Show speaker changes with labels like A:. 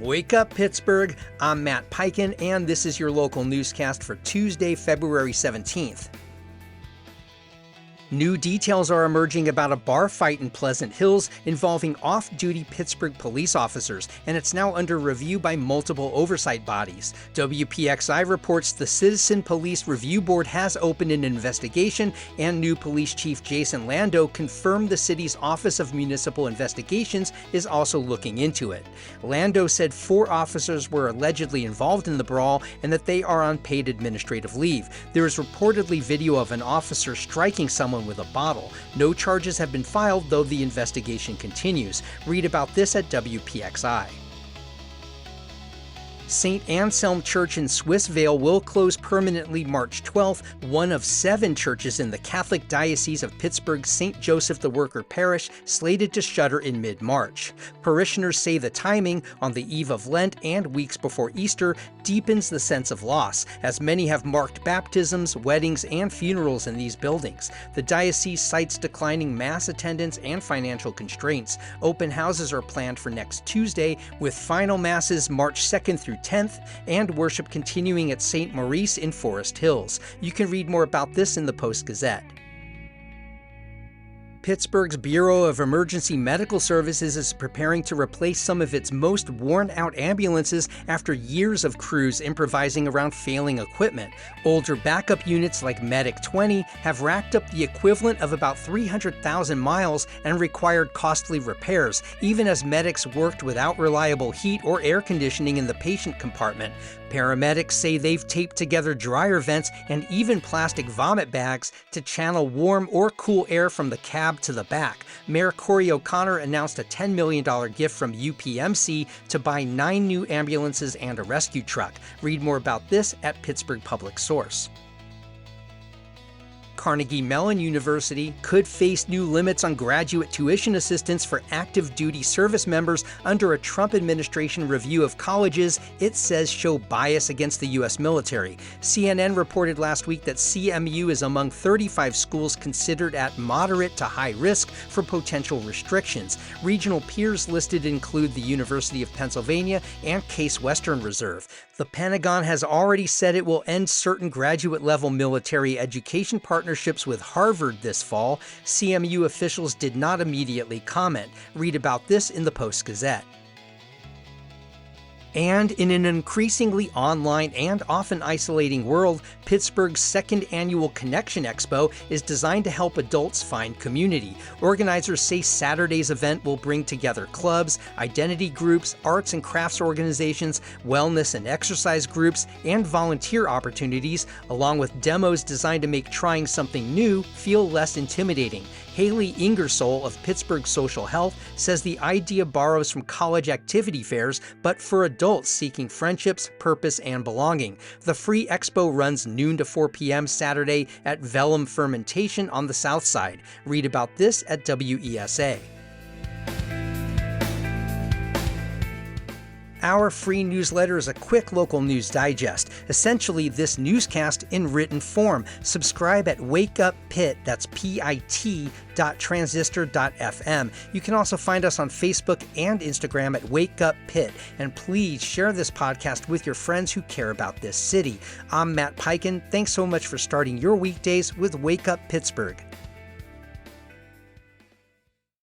A: Wake up, Pittsburgh. I'm Matt Peiken, and this is your local newscast for Tuesday, February 17th. New details are emerging about a bar fight in Pleasant Hills involving off-duty Pittsburgh police officers, and it's now under review by multiple oversight bodies. WPXI reports the Citizen Police Review Board has opened an investigation, and new Police Chief Jason Lando confirmed the city's Office of Municipal Investigations is also looking into it. Lando said 4 officers were allegedly involved in the brawl and that they are on paid administrative leave. There is reportedly video of an officer striking someone with a bottle. No charges have been filed, though the investigation continues. Read about this at WPXI. St. Anselm Church in Swissvale will close permanently March 12th, one of 7 churches in the Catholic Diocese of Pittsburgh's St. Joseph the Worker Parish slated to shutter in mid-March. Parishioners say the timing, on the eve of Lent and weeks before Easter, deepens the sense of loss, as many have marked baptisms, weddings, and funerals in these buildings. The diocese cites declining mass attendance and financial constraints. Open houses are planned for next Tuesday, with final masses March 2nd through 10th, and worship continuing at St. Maurice in Forest Hills. You can read more about this in the Post-Gazette. Pittsburgh's Bureau of Emergency Medical Services is preparing to replace some of its most worn-out ambulances after years of crews improvising around failing equipment. Older backup units like Medic 20 have racked up the equivalent of about 300,000 miles and required costly repairs, even as medics worked without reliable heat or air conditioning in the patient compartment. Paramedics say they've taped together dryer vents and even plastic vomit bags to channel warm or cool air from the cab to the back. Mayor Corey O'Connor announced a $10 million gift from UPMC to buy 9 new ambulances and a rescue truck. Read more about this at Pittsburgh Public Source. Carnegie Mellon University could face new limits on graduate tuition assistance for active duty service members under a Trump administration review of colleges it says show bias against the U.S. military. CNN reported last week that CMU is among 35 schools considered at moderate to high risk for potential restrictions. Regional peers listed include the University of Pennsylvania and Case Western Reserve. The Pentagon has already said it will end certain graduate-level military education partnerships with Harvard this fall. CMU officials did not immediately comment. Read about this in the Post-Gazette. And in an increasingly online and often isolating world, Pittsburgh's second annual Connection Expo is designed to help adults find community. Organizers say Saturday's event will bring together clubs, identity groups, arts and crafts organizations, wellness and exercise groups, and volunteer opportunities, along with demos designed to make trying something new feel less intimidating. Haley Ingersoll of Pittsburgh Social Health says the idea borrows from college activity fairs, but for adults seeking friendships, purpose, and belonging. The free expo runs noon to 4 p.m. Saturday at Vellum Fermentation on the south side. Read about this at WESA. Our free newsletter is a quick local news digest, essentially this newscast in written form. Subscribe at wakeuppit, that's pit.transistor.fm. You can also find us on Facebook and Instagram at Wake Up Pitt, and please share this podcast with your friends who care about this city. I'm Matt Peiken. Thanks so much for starting your weekdays with Wake Up Pittsburgh.